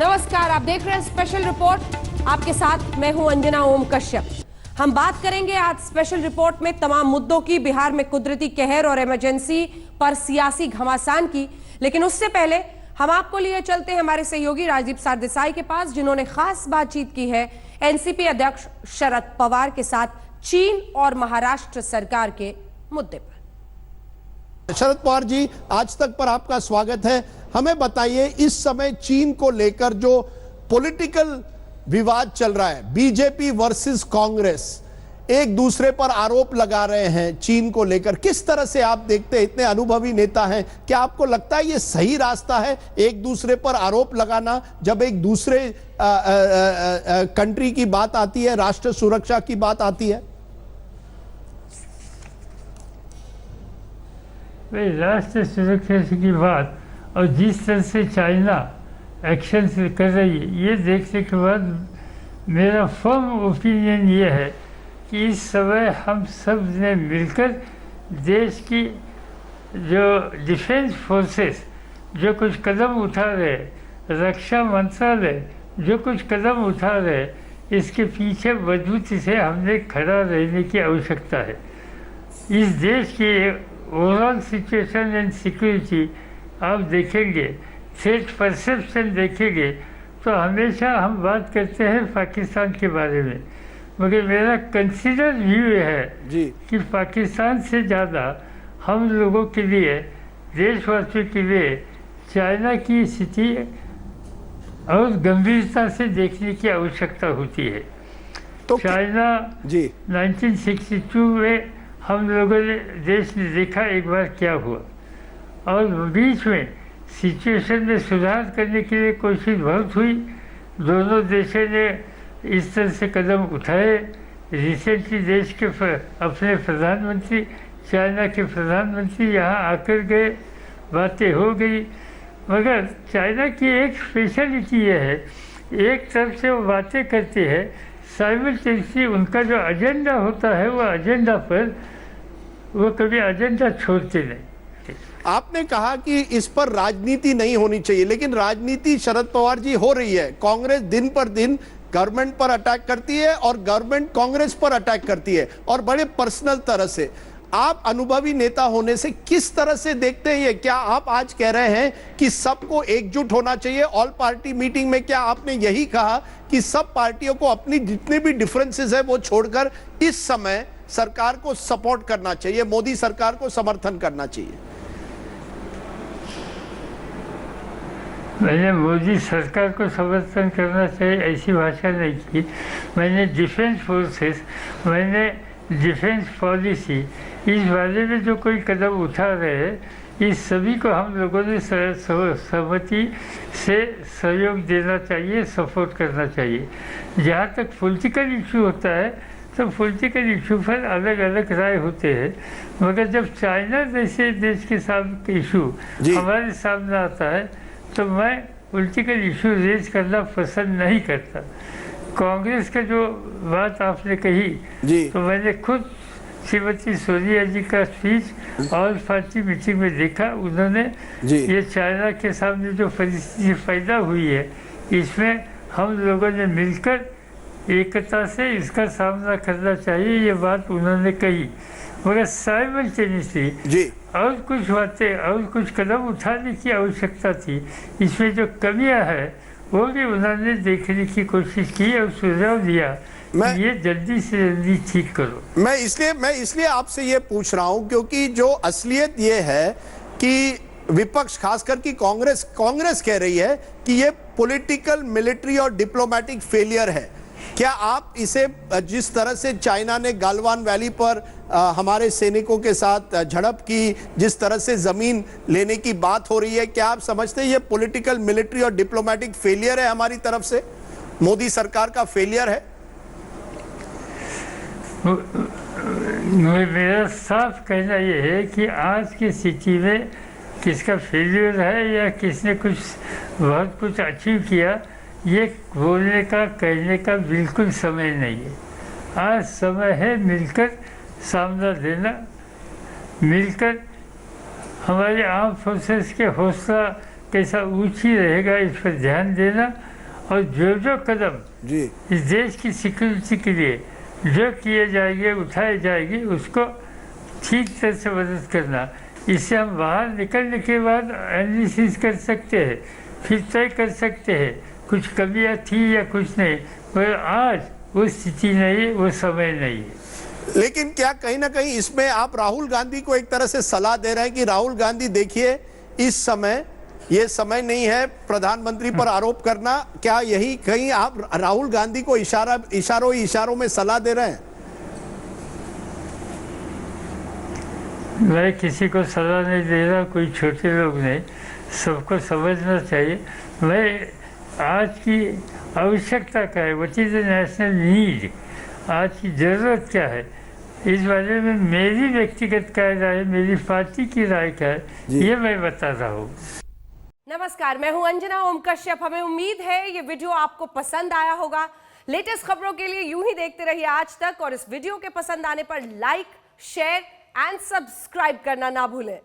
नमस्कार, आप देख रहे हैं स्पेशल रिपोर्ट। आपके साथ मैं हूं अंजना ओम कश्यप। हम बात करेंगे आज स्पेशल रिपोर्ट में तमाम मुद्दों की, बिहार में कुदरती कहर और इमरजेंसी पर सियासी घमासान की। लेकिन उससे पहले हम आपको लिए चलते हैं हमारे सहयोगी राजदीप सरदेसाई के पास, जिन्होंने खास बातचीत की है एनसीपी अध्यक्ष शरद पवार के साथ चीन और महाराष्ट्र सरकार के मुद्दे पर। शरद पवार जी, आज तक पर आपका स्वागत है। हमें बताइए, इस समय चीन को लेकर जो पॉलिटिकल विवाद चल रहा है, बीजेपी वर्सेस कांग्रेस एक दूसरे पर आरोप लगा रहे हैं चीन को लेकर, किस तरह से आप देखते हैं? इतने अनुभवी नेता हैं, क्या आपको लगता है ये सही रास्ता है एक दूसरे पर आरोप लगाना, जब एक दूसरे कंट्री की बात आती है, राष्ट्र सुरक्षा की बात आती है? राष्ट्र सुरक्षा की बात और जिस तरह से चाइना एक्शन कर रही है, ये देखने के बाद मेरा फर्म ओपिनियन ये है कि इस समय हम सब ने मिलकर देश की जो डिफेंस फोर्सेस जो कुछ कदम उठा रहे, रक्षा मंत्रालय जो कुछ कदम उठा रहे, इसके पीछे मजबूती से हमने खड़ा रहने की आवश्यकता है। इस देश की ओवरऑल सिचुएशन एंड सिक्योरिटी आप देखेंगे, थ्रेट परसेप्शन देखेंगे, तो हमेशा हम बात करते हैं पाकिस्तान के बारे में, मगर मेरा कंसिडर व्यू है जी कि पाकिस्तान से ज़्यादा हम लोगों के लिए, देशवासियों के लिए चाइना की स्थिति और गंभीरता से देखने की आवश्यकता होती है। तो चाइना जी 1962 में हम लोगों ने, देश ने देखा एक बार क्या हुआ, और बीच में सिचुएशन में सुधार करने के लिए कोशिश बहुत हुई। दोनों देशों ने इस तरह से कदम उठाए। रिसेंटली देश के अपने प्रधानमंत्री, चाइना के प्रधानमंत्री यहाँ आकर गए, बातें हो गई। मगर चाइना की एक स्पेशलिटी ये है, एक तरफ से वो बातें करते हैं, साइमल्टेनियसली उनका जो एजेंडा होता है, वो एजेंडा पर वो कभी एजेंडा छोड़ते नहीं। आपने कहा कि इस पर राजनीति नहीं होनी चाहिए, लेकिन राजनीति शरद पवार जी हो रही है। कांग्रेस दिन पर दिन गवर्नमेंट पर अटैक करती है और गवर्नमेंट कांग्रेस पर अटैक करती है, और बड़े पर्सनल तरह से। आप अनुभवी नेता होने से किस तरह से देखते हैं ये? क्या आप आज कह रहे हैं कि सबको एकजुट होना चाहिए? ऑल पार्टी मीटिंग में क्या आपने यही कहा कि सब पार्टियों को अपनी जितने भी डिफरेंसेस है वो छोड़कर इस समय सरकार को सपोर्ट करना चाहिए, मोदी सरकार को समर्थन करना चाहिए? मैंने मोदी सरकार को समर्थन करना चाहिए ऐसी भाषा नहीं की। मैंने डिफेंस फोर्सेस, मैंने डिफेंस पॉलिसी, इस बारे में जो कोई कदम उठा रहे हैं, इस सभी को हम लोगों ने सहमति से सहयोग देना चाहिए, सपोर्ट करना चाहिए। जहाँ तक पॉलिटिकल इशू होता है, तो पॉलिटिकल इशू पर अलग अलग राय होते हैं, मगर जब चाइना जैसे देश के सामने इशू हमारे सामने आता है, तो मैं पॉलिटिकल इशू रेज करना पसंद नहीं करता। कांग्रेस का जो बात आपने कही, तो मैंने खुद श्रीमती सोनिया जी का स्पीच ऑल पार्टी मीटिंग में देखा। उन्होंने ये चाइना के सामने जो परिस्थिति पैदा हुई है, इसमें हम लोगों ने मिलकर एकता से इसका सामना करना चाहिए, ये बात उन्होंने कही। मगर साइमल्टेनियसली और कुछ बातें और कुछ कदम उठाने की आवश्यकता थी। इसमें जो कमियां हैं वो भी उन्होंने देखने की कोशिश की और सुझाव दिया कि ये जल्दी से जल्दी ठीक करो। मैं इसलिए आपसे ये पूछ रहा हूं क्योंकि जो असलियत ये है कि विपक्ष, खासकर की कांग्रेस कह रही है कि ये पॉलिटिकल, मिलिट्री और डिप्लोमेटिक फेलियर है। क्या आप इसे, जिस तरह से चाइना ने गालवान वैली पर हमारे सैनिकों के साथ झड़प की, जिस तरह से जमीन लेने की बात हो रही है, क्या आप समझते हैं ये पॉलिटिकल, मिलिट्री और डिप्लोमेटिक फेलियर है हमारी तरफ से, मोदी सरकार का फेलियर है? मेरा साफ कहना यह है कि आज की स्थिति में किसका फेलियर है या किसने कुछ बहुत कुछ अचीव किया, ये बोलने का, कहने का बिल्कुल समय नहीं है। आज समय है मिलकर सामना देना, मिलकर हमारे आर्म फोर्सेस के हौसला कैसा ऊंची रहेगा, इस पर ध्यान देना और जो कदम जी इस देश की सिक्योरिटी के लिए जो किए जाएंगे, उठाए जाएंगे, उसको ठीक तरह से मदद करना। इससे हम बाहर निकलने के बाद एनालिसिस कर सकते हैं, फिर तय कर सकते हैं कुछ कमियां थी या कुछ नहीं, पर आज वो स्थिति नहीं, वो समय नहीं है। लेकिन क्या कहीं ना कहीं इसमें आप राहुल गांधी को एक तरह से सलाह दे रहे हैं कि राहुल गांधी देखिए, इस समय ये समय नहीं है प्रधानमंत्री पर आरोप करना? क्या यही कहीं आप राहुल गांधी को इशारों में सलाह दे रहे हैं? मैं किसी को सलाह नहीं दे रहा, कोई छोटे लोग नहीं, सबको समझना चाहिए। मैं आज की आवश्यकता क्या है, what is the national need, आज की ज़रूरत क्या है, इस बारे में मेरी व्यक्तिगत क्या राय है, मेरी पार्टी की राय क्या है, ये मैं बता रहा हूँ। नमस्कार, मैं हूं अंजना ओम कश्यप। हमें उम्मीद है ये वीडियो आपको पसंद आया होगा। लेटेस्ट खबरों के लिए यूं ही देखते रहिए आज तक, और इस वीडियो के पसंद आने पर लाइक, शेयर एंड सब्सक्राइब करना ना भूलें।